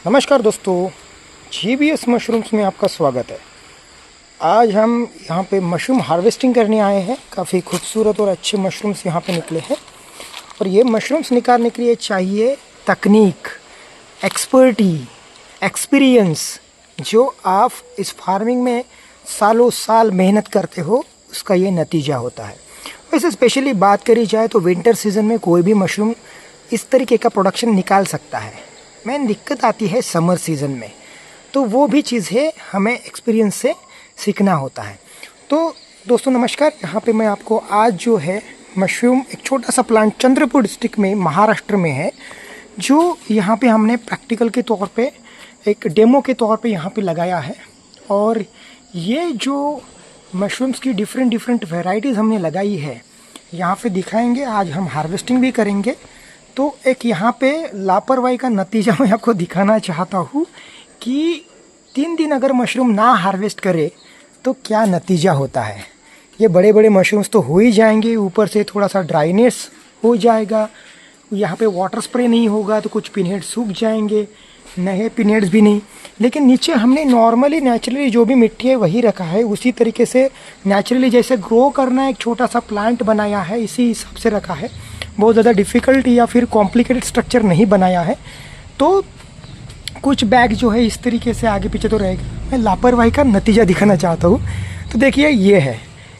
नमस्कार दोस्तों, GBS mushrooms में आपका स्वागत है। आज हम यहाँ पे मशरूम हार्वेस्टिंग करने आए हैं। काफ़ी खूबसूरत और अच्छे मशरूम्स यहाँ पे निकले हैं और ये मशरूम्स निकालने के लिए चाहिए तकनीक, एक्सपर्टी, एक्सपीरियंस। जो आप इस फार्मिंग में सालों साल मेहनत करते हो उसका ये नतीजा होता है। वैसे स्पेशली बात करी जाए तो विंटर सीज़न में कोई भी मशरूम इस तरीके का प्रोडक्शन निकाल सकता है। मेन दिक्कत आती है समर सीज़न में, तो वो भी चीज़ है, हमें एक्सपीरियंस से सीखना होता है। तो दोस्तों नमस्कार, यहाँ पे मैं आपको आज जो है मशरूम, एक छोटा सा प्लांट चंद्रपुर डिस्ट्रिक्ट में महाराष्ट्र में है, जो यहाँ पे हमने प्रैक्टिकल के तौर पे, एक डेमो के तौर पे यहाँ पे लगाया है। और ये जो मशरूम्स की डिफरेंट वैरायटीज़ हमने लगाई है यहाँ पे दिखाएंगे। आज हम हार्वेस्टिंग भी करेंगे। तो एक यहाँ पे लापरवाही का नतीजा मैं आपको दिखाना चाहता हूँ कि 3 दिन अगर मशरूम ना हार्वेस्ट करे तो क्या नतीजा होता है। ये बड़े बड़े मशरूम्स तो हो ही जाएंगे, ऊपर से थोड़ा सा ड्राइनेस हो जाएगा, यहाँ पे वाटर स्प्रे नहीं होगा तो कुछ पिनहेड सूख जाएंगे, नए पिनहेड्स भी नहीं। लेकिन नीचे हमने नॉर्मली नेचुरली जो भी मिट्टी है वही रखा है, उसी तरीके से नेचुरली जैसे ग्रो करना एक छोटा सा प्लांट बनाया है, इसी हिसाब से रखा है। बहुत ज़्यादा डिफ़िकल्ट या फिर कॉम्प्लिकेटेड स्ट्रक्चर नहीं बनाया है। तो कुछ बैग जो है इस तरीके से आगे पीछे तो रहेगा। मैं लापरवाही का नतीजा दिखाना चाहता हूँ। तो देखिए ये है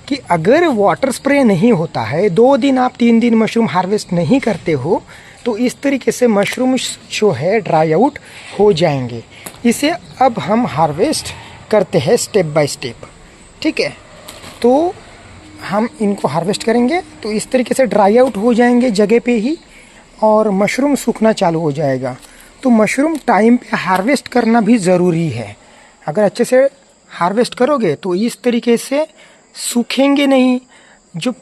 कि अगर वाटर स्प्रे नहीं होता है, 2 दिन आप 3 दिन मशरूम हार्वेस्ट नहीं करते हो, तो इस तरीके से मशरूम जो है ड्राई आउट हो जाएंगे। इसे अब हम हार्वेस्ट करते हैं स्टेप बाय स्टेप, ठीक है। तो हम इनको हार्वेस्ट करेंगे तो इस तरीके से ड्राई आउट हो जाएंगे जगह पे ही, और मशरूम सूखना चालू हो जाएगा। तो मशरूम टाइम पे हार्वेस्ट करना भी ज़रूरी है। अगर अच्छे से हार्वेस्ट करोगे तो इस तरीके से सूखेंगे नहीं, जो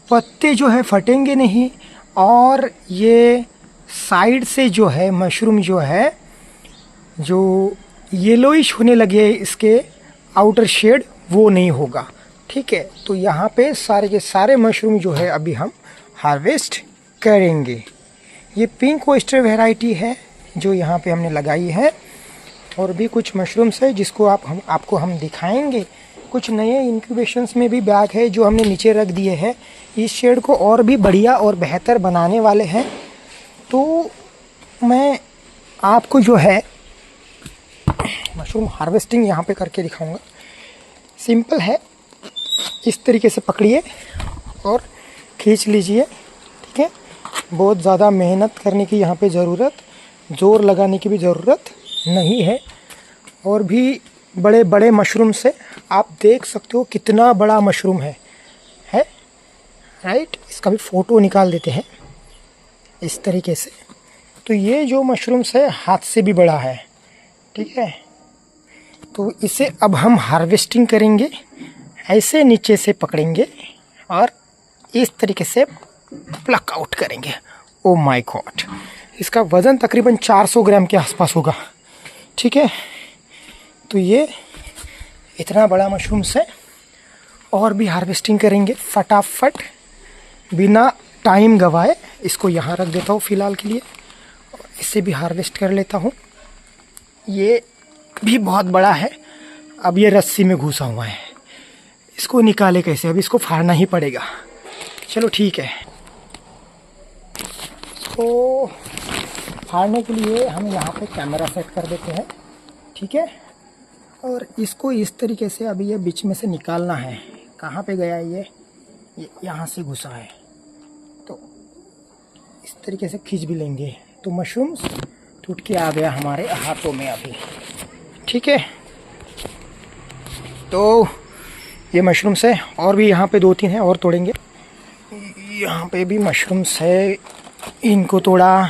पत्ते जो है फटेंगे नहीं, और ये साइड से जो है मशरूम जो है जो येलोइश होने लगे, इसके आउटर शेड वो नहीं होगा, ठीक है। तो यहाँ पे सारे के सारे मशरूम जो है अभी हम हार्वेस्ट करेंगे। ये पिंक ओयस्टर वैरायटी है जो यहाँ पे हमने लगाई है, और भी कुछ मशरूम्स है जिसको आपको हम दिखाएंगे। कुछ नए इंक्यूबेशंस में भी बैग है जो हमने नीचे रख दिए हैं, इस शेड को और भी बढ़िया और बेहतर बनाने वाले हैं। तो मैं आपको जो है मशरूम हार्वेस्टिंग यहाँ पे करके दिखाऊंगा। सिंपल है, इस तरीके से पकड़िए और खींच लीजिए, ठीक है। बहुत ज़्यादा मेहनत करने की यहाँ पे ज़रूरत, ज़ोर लगाने की भी ज़रूरत नहीं है। और भी बड़े बड़े मशरूम से आप देख सकते हो कितना बड़ा मशरूम है राइट। इसका भी फ़ोटो निकाल देते हैं इस तरीके से। तो ये जो मशरूम्स है हाथ से भी बड़ा है, ठीक है। तो इसे अब हम हार्वेस्टिंग करेंगे। ऐसे नीचे से पकड़ेंगे और इस तरीके से प्लक आउट करेंगे। ओ माय गॉड, इसका वज़न तकरीबन 400 ग्राम के आसपास होगा, ठीक है। तो ये इतना बड़ा मशरूम से और भी हार्वेस्टिंग करेंगे फटाफट, बिना टाइम गवाए। इसको यहाँ रख देता हूँ फ़िलहाल के लिए, और इससे भी हार्वेस्ट कर लेता हूँ। ये भी बहुत बड़ा है। अब ये रस्सी में घुसा हुआ है, इसको निकाले कैसे? अब इसको फाड़ना ही पड़ेगा। चलो ठीक है, इसको फाड़ने के लिए हम यहाँ पे कैमरा सेट कर देते हैं, ठीक है। और इसको इस तरीके से अभी ये बीच में से निकालना है। कहाँ पे गया है ये यहाँ से घुसा है, तो इस तरीके से खींच भी लेंगे तो मशरूम टूट के आ गया हमारे हाथों में अभी, ठीक है। तो ये मशरूम्स है, और भी यहाँ पे 2-3 हैं और तोड़ेंगे। यहाँ पे भी मशरूम्स है, इनको तोड़ा,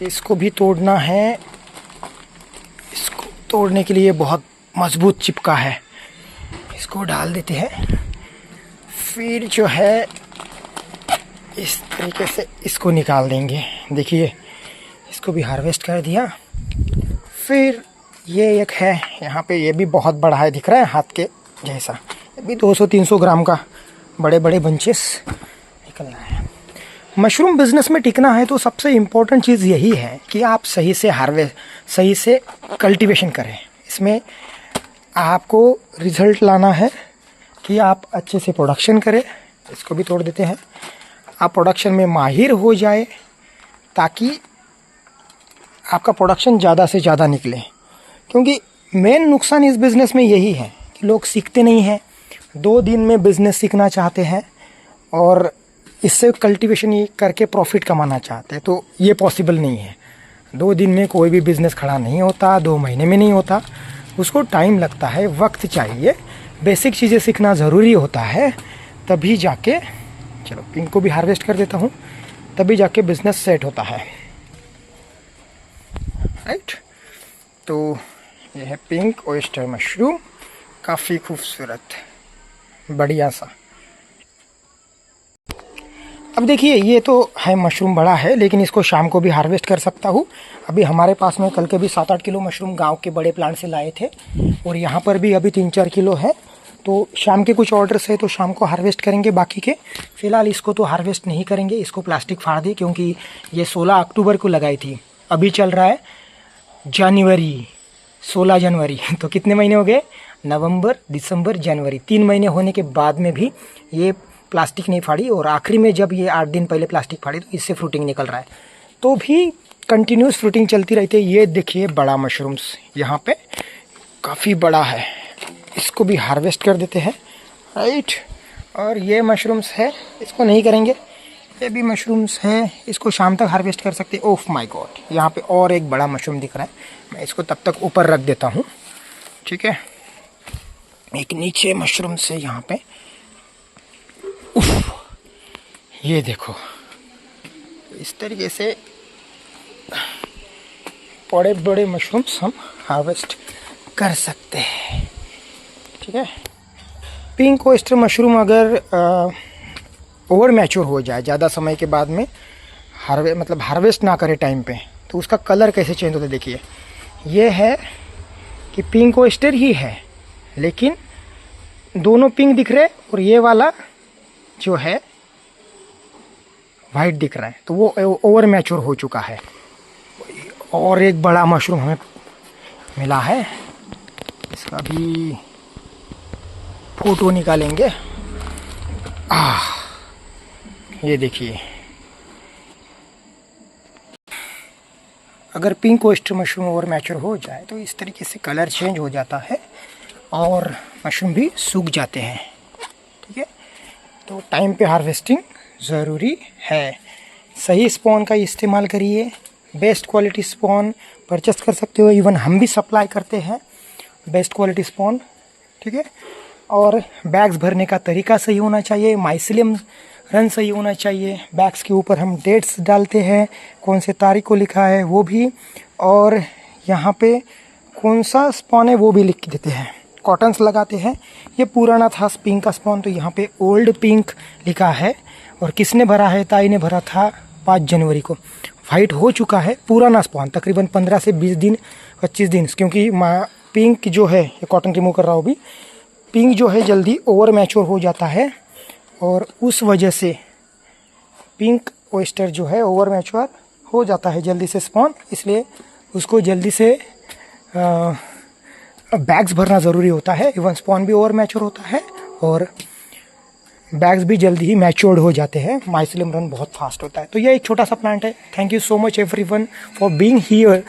इसको भी तोड़ना है। इसको तोड़ने के लिए बहुत मजबूत चिपका है, इसको डाल देते हैं। फिर जो है इस तरीके से इसको निकाल देंगे। देखिए इसको भी हार्वेस्ट कर दिया। फिर ये एक है यहाँ पे, ये भी बहुत बड़ा है, दिख रहा है हाथ के जैसा। ये भी 200-300 ग्राम का बड़े बड़े बंचेस निकलना है। मशरूम बिजनेस में टिकना है तो सबसे इम्पोर्टेंट चीज़ यही है कि आप सही से कल्टीवेशन करें। इसमें आपको रिजल्ट लाना है कि आप अच्छे से प्रोडक्शन करें। इसको भी तोड़ देते हैं। आप प्रोडक्शन में माहिर हो जाए ताकि आपका प्रोडक्शन ज़्यादा से ज़्यादा निकले, क्योंकि मेन नुकसान इस बिज़नेस में यही है कि लोग सीखते नहीं हैं। 2 दिन में बिज़नेस सीखना चाहते हैं और इससे कल्टीवेशन ये करके प्रॉफिट कमाना चाहते हैं, तो ये पॉसिबल नहीं है। 2 दिन में कोई भी बिज़नेस खड़ा नहीं होता, 2 महीने में नहीं होता। उसको टाइम लगता है, वक्त चाहिए, बेसिक चीज़ें सीखना ज़रूरी होता है, तभी जाके, चलो पिंक को भी हार्वेस्ट कर देता हूँ, तभी जाके बिज़नेस सेट होता है। राइट, तो ये है पिंक ओयस्टर मशरूम, काफ़ी खूबसूरत बढ़िया सा। अब देखिए ये तो है मशरूम बड़ा है, लेकिन इसको शाम को भी हार्वेस्ट कर सकता हूँ। अभी हमारे पास में कल के भी 7-8 किलो मशरूम गांव के बड़े प्लांट से लाए थे और यहाँ पर भी अभी 3-4 किलो है। तो शाम के कुछ ऑर्डर्स है तो शाम को हार्वेस्ट करेंगे बाकी के। फ़िलहाल इसको तो हार्वेस्ट नहीं करेंगे, इसको प्लास्टिक फाड़ दी, क्योंकि ये 16 अक्टूबर को लगाई थी। अभी चल रहा है जनवरी, 16 जनवरी, तो कितने महीने हो गए? नवंबर, दिसंबर, जनवरी, 3 महीने होने के बाद में भी ये प्लास्टिक नहीं फाड़ी। और आखिरी में जब ये 8 दिन पहले प्लास्टिक फाड़ी तो इससे फ्रूटिंग निकल रहा है, तो भी कंटिन्यूस फ्रूटिंग चलती रहती है। ये देखिए बड़ा मशरूम्स यहाँ पे काफ़ी बड़ा है, इसको भी हार्वेस्ट कर देते हैं। राइट, और ये मशरूम्स है, इसको नहीं करेंगे। ये भी मशरूम्स है, इसको शाम तक हार्वेस्ट कर सकते हैं। ओह माय गॉड, यहाँ पे और एक बड़ा मशरूम दिख रहा है, मैं इसको तब तक ऊपर रख देता हूँ। ठीक है, एक नीचे मशरूम्स है यहाँ पे। उफ, ये देखो, इस तरीके से बड़े बड़े मशरूम्स हम हार्वेस्ट कर सकते हैं। ठीक है, पिंक ओयस्टर मशरूम अगर ओवर मैच्योर हो जाए, ज़्यादा समय के बाद में हार्वेस्ट ना करे टाइम पे, तो उसका कलर कैसे चेंज होता है। देखिए ये है कि पिंक ओयस्टर ही है, लेकिन दोनों पिंक दिख रहे और ये वाला जो है वाइट दिख रहा है, तो वो ओवर मैच्योर हो चुका है। और एक बड़ा मशरूम हमें मिला है, इसका भी फोटो निकालेंगे। ये देखिए, अगर pink oyster mushroom over mature हो जाए तो इस तरीके से कलर चेंज हो जाता है और मशरूम भी सूख जाते हैं। ठीक है, तो टाइम पे हार्वेस्टिंग ज़रूरी है। सही स्पॉन का इस्तेमाल करिए, बेस्ट क्वालिटी स्पॉन परचेस कर सकते हो। इवन हम भी सप्लाई करते हैं बेस्ट क्वालिटी स्पॉन। ठीक है, और बैग्स भरने का तरीका सही होना चाहिए, माइसिलियम रन सही होना चाहिए। बैग्स के ऊपर हम डेट्स डालते हैं, कौन से तारीख को लिखा है वो भी, और यहाँ पे कौन सा स्पॉन है वो भी लिख देते हैं। कॉटन्स लगाते हैं। ये पुराना था पिंक का स्पॉन, तो यहाँ पे ओल्ड पिंक लिखा है। और किसने भरा है? ताई ने भरा था 5 जनवरी को। वाइट हो चुका है पुराना स्पॉन, तकरीबन 15 से 20 दिन 25 दिन, क्योंकि पिंक जो है, ये कॉटन रिमूव कर रहा हूँ अभी, पिंक जो है जल्दी ओवर मैच्योर हो जाता है और उस वजह से पिंक ओयस्टर जो है ओवर मैच्योर हो जाता है जल्दी से स्पॉन, इसलिए उसको जल्दी से बैग्स भरना ज़रूरी होता है। इवन स्पॉन भी ओवर मैच्योर होता है और बैग्स भी जल्दी ही मैच्योर्ड हो जाते हैं। माइसिलियम रन बहुत फास्ट होता है। तो ये एक छोटा सा प्लांट है। Thank you so much everyone for being here.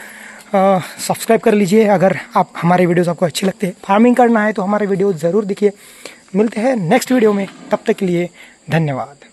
Subscribe कर लीजिए अगर आप हमारे वीडियोस आपको अच्छे लगते हैं। फार्मिंग करना है तो हमारे वीडियो ज़रूर देखिए। मिलते हैं नेक्स्ट वीडियो में, तब तक के लिए धन्यवाद।